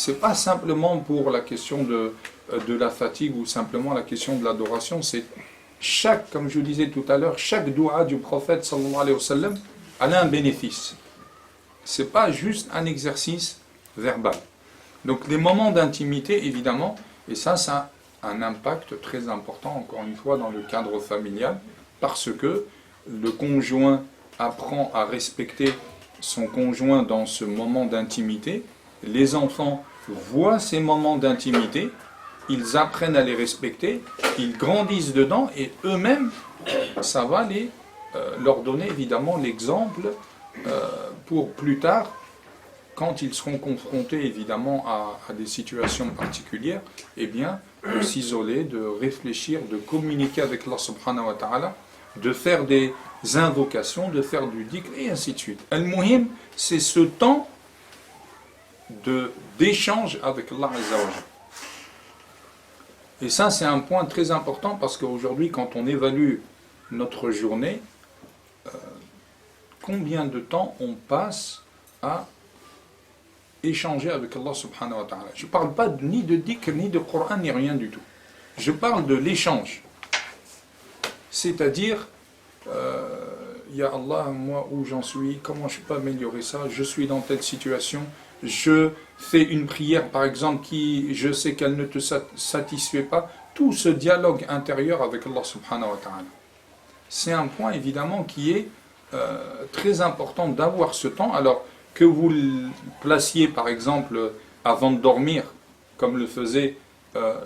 c'est pas simplement pour la question de la fatigue ou simplement la question de l'adoration, c'est comme je disais tout à l'heure, chaque doua du prophète sallallahu alayhi wa sallam, elle a un bénéfice. C'est pas juste un exercice verbal. Donc les moments d'intimité, évidemment, et ça a un impact très important, encore une fois, dans le cadre familial, parce que le conjoint apprend à respecter son conjoint dans ce moment d'intimité, les enfants voient ces moments d'intimité, ils apprennent à les respecter, ils grandissent dedans, et eux-mêmes, ça va leur donner évidemment l'exemple pour plus tard, quand ils seront confrontés évidemment à des situations particulières, eh bien, de s'isoler, de réfléchir, de communiquer avec Allah subhanahu wa ta'ala, de faire des invocations, de faire du dhikr, et ainsi de suite. Al-Muhim, c'est ce temps d'échange avec Allah Azza wa Jalla. Et ça, c'est un point très important, parce qu'aujourd'hui, quand on évalue notre journée, combien de temps on passe à échanger avec Allah subhanahu wa ta'ala. Je ne parle pas ni de dhikr, ni de Coran, ni rien du tout. Je parle de l'échange. C'est-à-dire, Ya Allah, moi où j'en suis, comment je peux améliorer ça, je suis dans telle situation, je fais une prière par exemple qui, je sais qu'elle ne te satisfait pas, tout ce dialogue intérieur avec Allah subhanahu wa ta'ala. C'est un point évidemment qui est très important d'avoir ce temps. Alors que vous le placiez par exemple avant de dormir, comme le faisaient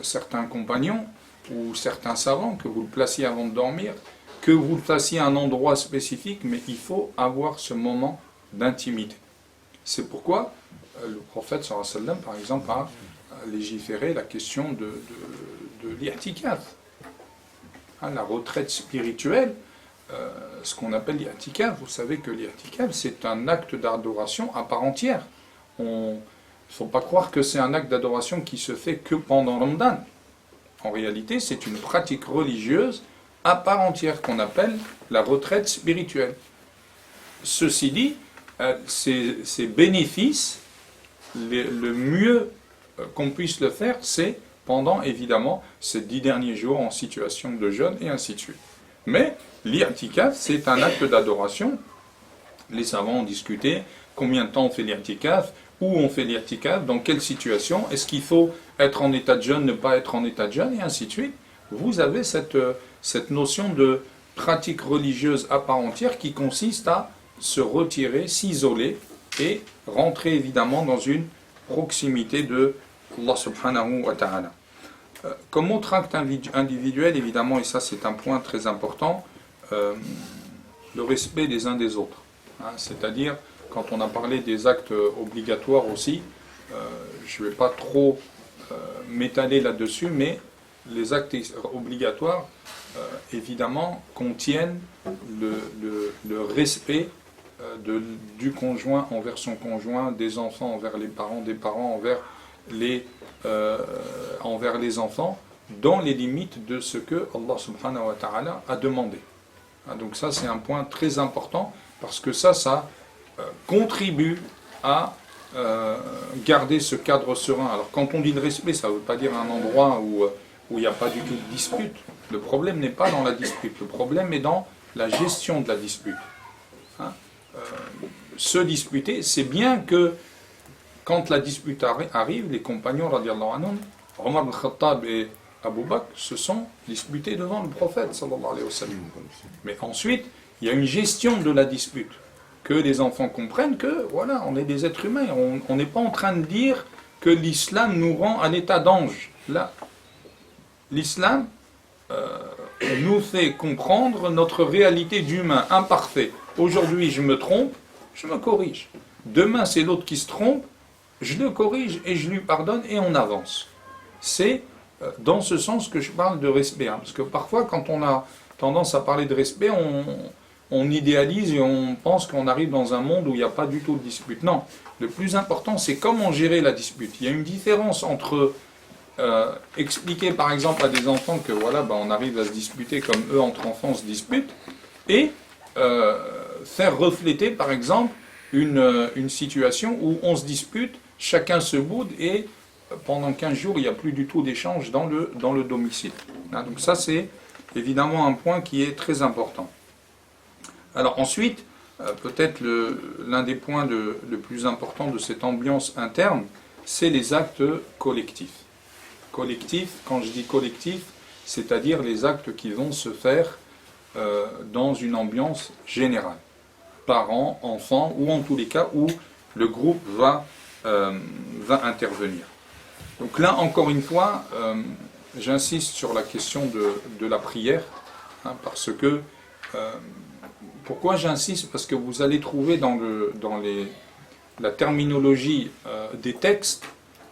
certains compagnons ou certains savants, que vous le placiez avant de dormir, que vous le fassiez à un endroit spécifique, mais il faut avoir ce moment d'intimité. C'est pourquoi le prophète sallallahu alayhi wa sallam, par exemple, a légiféré la question de l'i'tikaf. La retraite spirituelle, ce qu'on appelle l'i'tikaf, vous savez que l'i'tikaf, c'est un acte d'adoration à part entière. Il ne faut pas croire que c'est un acte d'adoration qui se fait que pendant Ramadan. En réalité, c'est une pratique religieuse à part entière qu'on appelle la retraite spirituelle. Ceci dit, ces bénéfices, le mieux qu'on puisse le faire, c'est pendant évidemment ces 10 derniers jours en situation de jeûne et ainsi de suite. Mais l'i'tikaf, c'est un acte d'adoration. Les savants ont discuté combien de temps on fait l'i'tikaf, où on fait l'i'tikaf, dans quelle situation, est-ce qu'il faut être en état de jeûne, ne pas être en état de jeûne, et ainsi de suite. Vous avez cette notion de pratique religieuse à part entière qui consiste à se retirer, s'isoler et rentrer évidemment dans une proximité de Allah subhanahu wa ta'ala. Comme autre acte individuel, évidemment, et ça c'est un point très important, le respect des uns des autres. C'est-à-dire, quand on a parlé des actes obligatoires aussi, je ne vais pas trop m'étaler là-dessus, mais les actes obligatoires, évidemment, contiennent le respect du conjoint envers son conjoint, des enfants envers les parents, des parents envers les enfants, dans les limites de ce que Allah subhanahu wa ta'ala a demandé. Donc ça, c'est un point très important, parce que ça contribue à garder ce cadre serein. Alors quand on dit le respect, ça ne veut pas dire un endroit où il n'y a pas du tout de dispute. Le problème n'est pas dans la dispute, le problème est dans la gestion de la dispute. Se disputer, c'est bien que quand la dispute arrive, les compagnons, radiallahu anhum, Omar ibn Khattab et Abu Bakr se sont disputés devant le prophète, sallallahu alayhi wa sallam. Mais ensuite, il y a une gestion de la dispute. Que les enfants comprennent que, voilà, on est des êtres humains. On n'est pas en train de dire que l'islam nous rend à l'état d'ange. Là, l'islam nous fait comprendre notre réalité d'humain imparfait. Aujourd'hui, je me trompe, je me corrige. Demain, c'est l'autre qui se trompe, je le corrige et je lui pardonne et on avance. C'est dans ce sens que je parle de respect. Parce que parfois, quand on a tendance à parler de respect, on idéalise et on pense qu'on arrive dans un monde où il n'y a pas du tout de dispute. Non, le plus important, c'est comment gérer la dispute. Il y a une différence entre expliquer par exemple à des enfants que voilà, on arrive à se disputer comme eux entre enfants se disputent, et faire refléter par exemple une situation où on se dispute, chacun se boude et pendant 15 jours, il n'y a plus du tout d'échange dans le domicile. Donc ça, c'est évidemment un point qui est très important. Alors ensuite, peut-être l'un des points le plus important de cette ambiance interne, c'est les actes collectifs. Collectifs, quand je dis collectif, c'est-à-dire les actes qui vont se faire dans une ambiance générale. Parents, enfants, ou en tous les cas où le groupe va intervenir. Donc là, encore une fois, j'insiste sur la question de la prière, parce que, pourquoi j'insiste? Parce que vous allez trouver dans la terminologie des textes,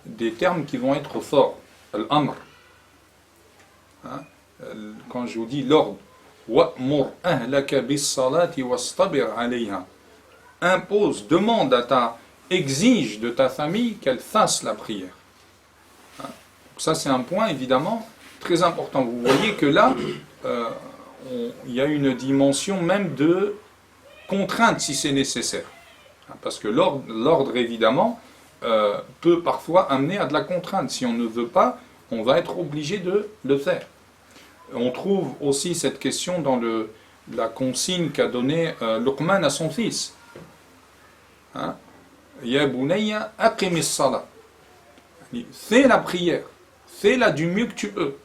des termes qui vont être forts. Al-amr. Quand je vous dis l'ordre, wa'mur ahlaka bis-salati wastabir 'alayha. Impose, demande exige de ta famille qu'elle fasse la prière. Donc ça, c'est un point évidemment très important. Vous voyez que là, il y a une dimension même de contrainte si c'est nécessaire. Parce que l'ordre évidemment, peut parfois amener à de la contrainte. Si on ne veut pas, on va être obligé de le faire. On trouve aussi cette question dans la consigne qu'a donnée Luqman à son fils. Ya bunayya aqimis salat. Fais la prière, fais-la du mieux que tu peux.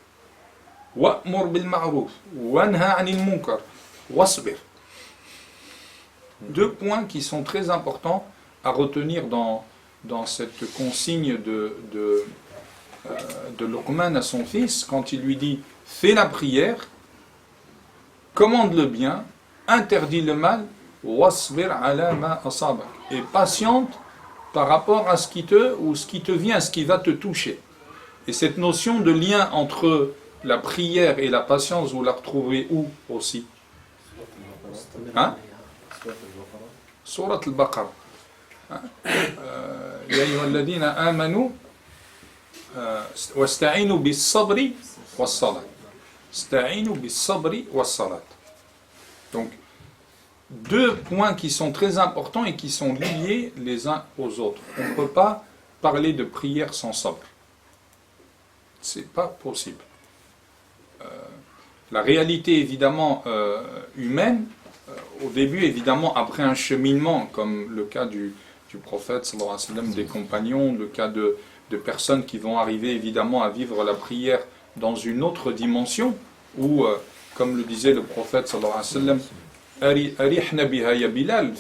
Wa'mur bil ma'ruf, wanha 'anil munkar, wasbir. Deux points qui sont très importants à retenir dans cette consigne de Luqman à son fils, quand il lui dit « Fais la prière, commande le bien, interdis le mal, wasbir ala ma asabak » et patiente par rapport à ce qui te vient, ce qui va te toucher. Et cette notion de lien entre la prière et la patience, vous la retrouvez où aussi? Surat al-Baqarah. Ya ayyuhalladhina amanu wasta'inu bis-sabri was-salat. Sta'inu bis-sabri was-salat. Donc, deux points qui sont très importants et qui sont liés les uns aux autres. On ne peut pas parler de prière sans sabr. C'est pas possible. La réalité évidemment humaine, au début évidemment après un cheminement, comme le cas du prophète sallallahu alayhi wa sallam, des compagnons, le cas de personnes qui vont arriver évidemment à vivre la prière dans une autre dimension, où, comme le disait le prophète sallallahu alayhi wa sallam, Arihna biha ya Bilal,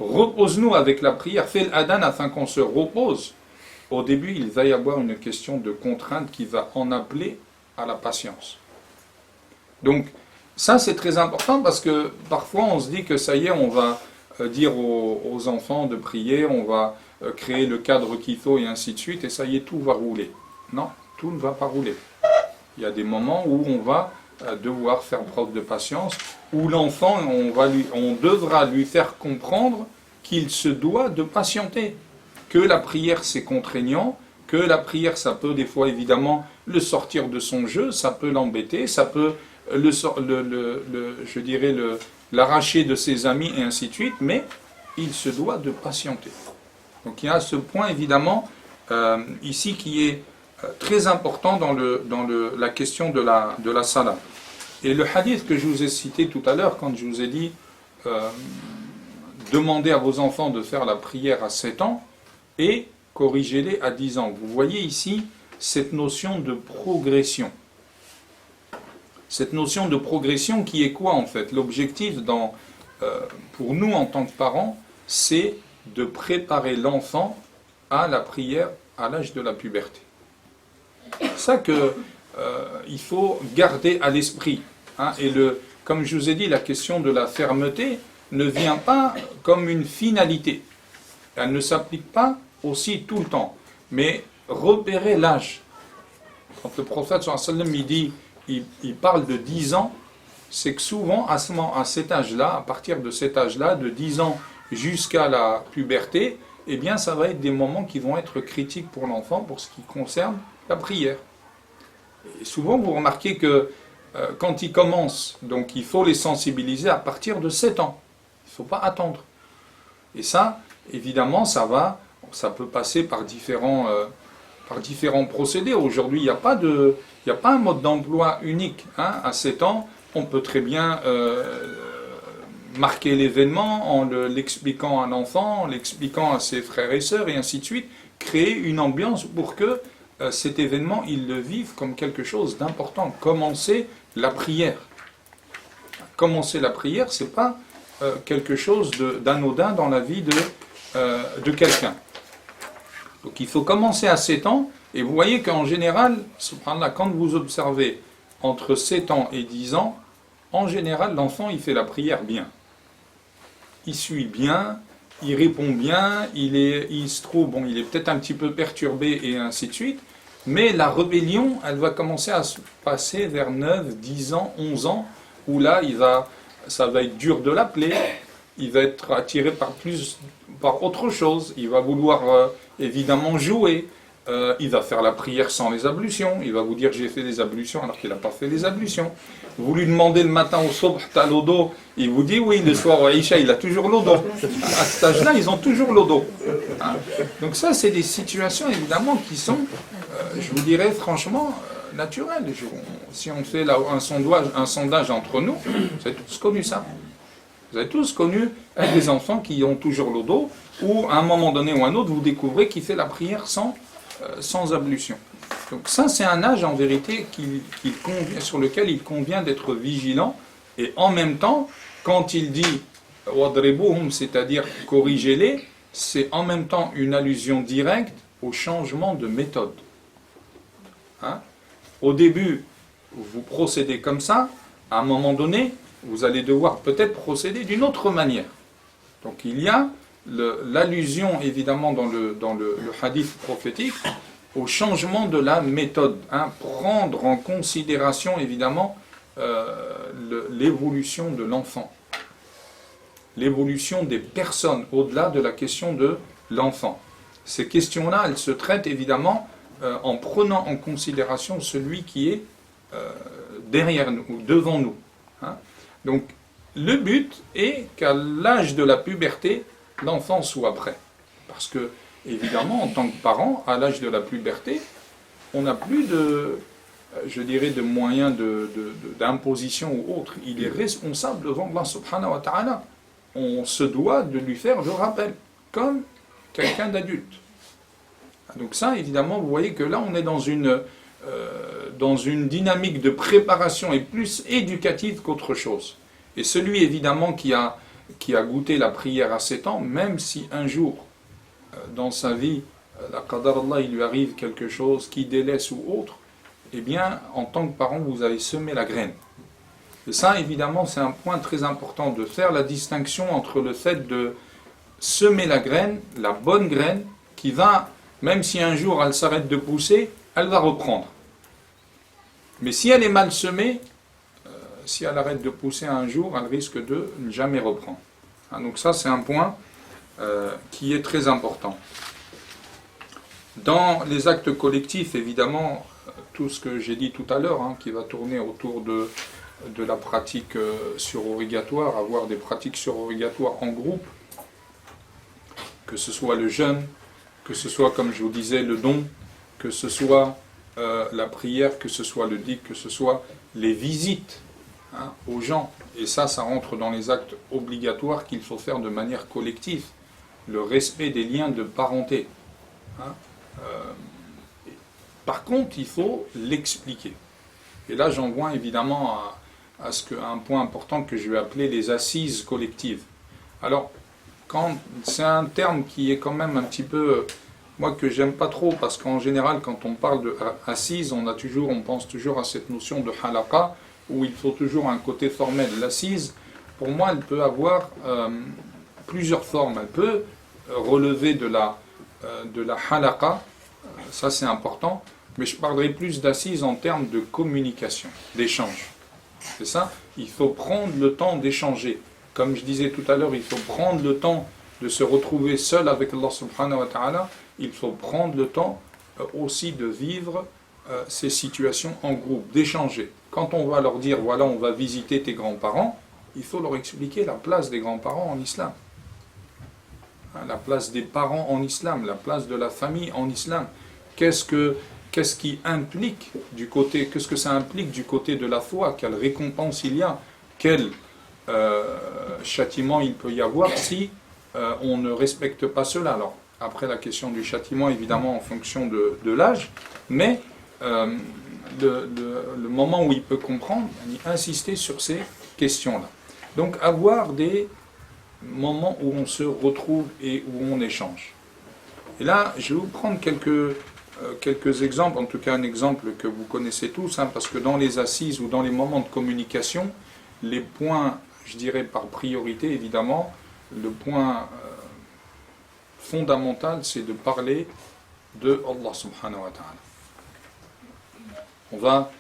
repose-nous avec la prière, fais l'adhan afin qu'on se repose. Au début, il va y avoir une question de contrainte qui va en appeler à la patience. Donc, ça c'est très important parce que parfois on se dit que ça y est, on va dire aux enfants de prier, on va créer le cadre qu'il faut et ainsi de suite, et ça y est, tout va rouler. Non, tout ne va pas rouler. Il y a des moments où on va devoir faire preuve de patience, où l'enfant, on devra lui faire comprendre qu'il se doit de patienter, que la prière c'est contraignant, que la prière ça peut des fois évidemment le sortir de son jeu, ça peut l'embêter, ça peut l'arracher de ses amis et ainsi de suite, mais il se doit de patienter. Donc il y a ce point évidemment ici qui est très important dans la question de la salat. Et le hadith que je vous ai cité tout à l'heure, quand je vous ai dit demandez à vos enfants de faire la prière à 7 ans et corrigez-les à 10 ans. Vous voyez ici cette notion de progression. Cette notion de progression qui est quoi en fait? L'objectif pour nous en tant que parents, c'est de préparer l'enfant à la prière à l'âge de la puberté. C'est ça qu'il faut garder à l'esprit. Et comme je vous ai dit, la question de la fermeté ne vient pas comme une finalité. Elle ne s'applique pas aussi tout le temps. Mais repérer l'âge. Quand le prophète sallallahu alayhi wa sallam, il dit, il parle de 10 ans, c'est que souvent, à cet âge-là, à partir de cet âge-là, de 10 ans jusqu'à la puberté, eh bien, ça va être des moments qui vont être critiques pour l'enfant pour ce qui concerne la prière. Et souvent, vous remarquez que quand ils commencent, donc il faut les sensibiliser à partir de 7 ans. Il ne faut pas attendre. Et ça, évidemment, ça va Ça peut passer par différents procédés. Aujourd'hui, il n'y a pas un mode d'emploi unique. Hein. À 7 ans, on peut très bien marquer l'événement en l'expliquant à l'enfant, en l'expliquant à ses frères et sœurs, et ainsi de suite, créer une ambiance pour que cet événement, ils le vivent comme quelque chose d'important. Commencer la prière. Commencer la prière, ce n'est pas quelque chose d'anodin dans la vie de quelqu'un. Donc il faut commencer à 7 ans, et vous voyez qu'en général, subhanallah, quand vous observez entre 7 ans et 10 ans, en général, l'enfant, il fait la prière bien. Il suit bien, il répond bien, il se trouve, bon, il est peut-être un petit peu perturbé et ainsi de suite, mais la rébellion, elle va commencer à se passer vers 9, 10 ans, 11 ans, où là, ça va être dur de l'appeler, il va être attiré par autre chose, il va vouloir évidemment jouer, il va faire la prière sans les ablutions, il va vous dire j'ai fait des ablutions alors qu'il n'a pas fait les ablutions. Vous lui demandez le matin au sobh, t'as l'eau d'eau, il vous dit oui, le soir au Aïcha, il a toujours l'eau d'eau. À cet âge-là, ils ont toujours l'eau d'eau. Hein. Donc ça, c'est des situations évidemment qui sont, je vous dirais franchement, naturelles. Si on fait là un sondage entre nous, vous avez tous connu ça. Vous avez tous connu des enfants qui ont toujours l'eau d'eau, ou à un moment donné ou un autre, vous découvrez qu'il fait la prière sans ablution. Donc ça, c'est un âge en vérité sur lequel il convient d'être vigilant, et en même temps, quand il dit « wadribuhum », c'est-à-dire « corrigez-les », c'est en même temps une allusion directe au changement de méthode. Hein? Au début, vous procédez comme ça, à un moment donné, vous allez devoir peut-être procéder d'une autre manière. Donc il y a l'allusion évidemment dans le hadith prophétique au changement de la méthode. Hein, prendre en considération évidemment l'évolution de l'enfant, l'évolution des personnes au-delà de la question de l'enfant. Ces questions-là, elles se traitent évidemment en prenant en considération celui qui est derrière nous, ou devant nous. Hein. Donc, le but est qu'à l'âge de la puberté, l'enfant soit prêt. Parce que, évidemment, en tant que parent, à l'âge de la puberté, on n'a plus de moyens d'imposition ou autre. Il est responsable devant Allah subhanahu wa ta'ala. On se doit de lui faire le rappel, comme quelqu'un d'adulte. Donc ça, évidemment, vous voyez que là, on est dans une dynamique de préparation et plus éducative qu'autre chose. Et celui, évidemment, qui a goûté la prière à 7 ans, même si un jour, dans sa vie, la qadar Allah, il lui arrive quelque chose qui délaisse ou autre, eh bien, en tant que parent, vous avez semé la graine. Et ça, évidemment, c'est un point très important, de faire la distinction entre le fait de semer la graine, la bonne graine, qui va, même si un jour elle s'arrête de pousser, elle va reprendre. Mais si elle est mal semée, si elle arrête de pousser un jour, elle risque de ne jamais reprendre. Hein, donc ça, c'est un point qui est très important. Dans les actes collectifs, évidemment, tout ce que j'ai dit tout à l'heure, hein, qui va tourner autour de la pratique surrogatoire, avoir des pratiques surrogatoires en groupe, que ce soit le jeûne, que ce soit, comme je vous disais, le don, que ce soit la prière, que ce soit le dhikr, que ce soit les visites aux gens. Et ça rentre dans les actes obligatoires qu'il faut faire de manière collective. Le respect des liens de parenté. Hein. Par contre, il faut l'expliquer. Et là, j'en viens évidemment à un point important que je vais appeler les assises collectives. Alors, c'est un terme qui est quand même un petit peu, moi, que j'aime pas trop, parce qu'en général, quand on parle d'assises, on pense toujours à cette notion de halaqa, où il faut toujours un côté formel. L'assise, pour moi, elle peut avoir plusieurs formes. Elle peut relever de la halaqa, ça c'est important, mais je parlerai plus d'assise en termes de communication, d'échange. C'est ça, il faut prendre le temps d'échanger. Comme je disais tout à l'heure, il faut prendre le temps de se retrouver seul avec Allah subhanahu wa ta'ala. Il faut prendre le temps aussi de vivre ces situations en groupe, d'échanger. Quand on va leur dire, voilà, on va visiter tes grands-parents, il faut leur expliquer la place des grands-parents en islam. La place des parents en islam, la place de la famille en islam. Qu'est-ce qui implique du côté, qu'est-ce que ça implique du côté de la foi? Quelle récompense il y a? Quel châtiment il peut y avoir si on ne respecte pas cela? Alors, après la question du châtiment, évidemment, en fonction de l'âge, mais le moment où il peut comprendre, insister sur ces questions-là. Donc, avoir des moments où on se retrouve et où on échange. Et là, je vais vous prendre quelques exemples, en tout cas un exemple que vous connaissez tous, parce que dans les assises ou dans les moments de communication, les points, je dirais par priorité évidemment, le point fondamental, c'est de parler de Allah subhanahu wa ta'ala. On va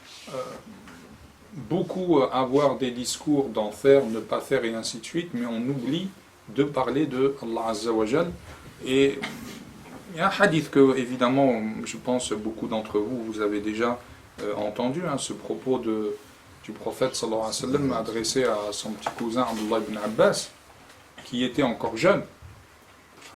beaucoup avoir des discours d'en faire, ne pas faire et ainsi de suite, mais on oublie de parler de Allah Azza wa Jal. Et il y a un hadith que, évidemment, je pense beaucoup d'entre vous, vous avez déjà entendu, ce propos du prophète sallallahu alayhi wa sallam adressé à son petit cousin Abdullah ibn Abbas, qui était encore jeune.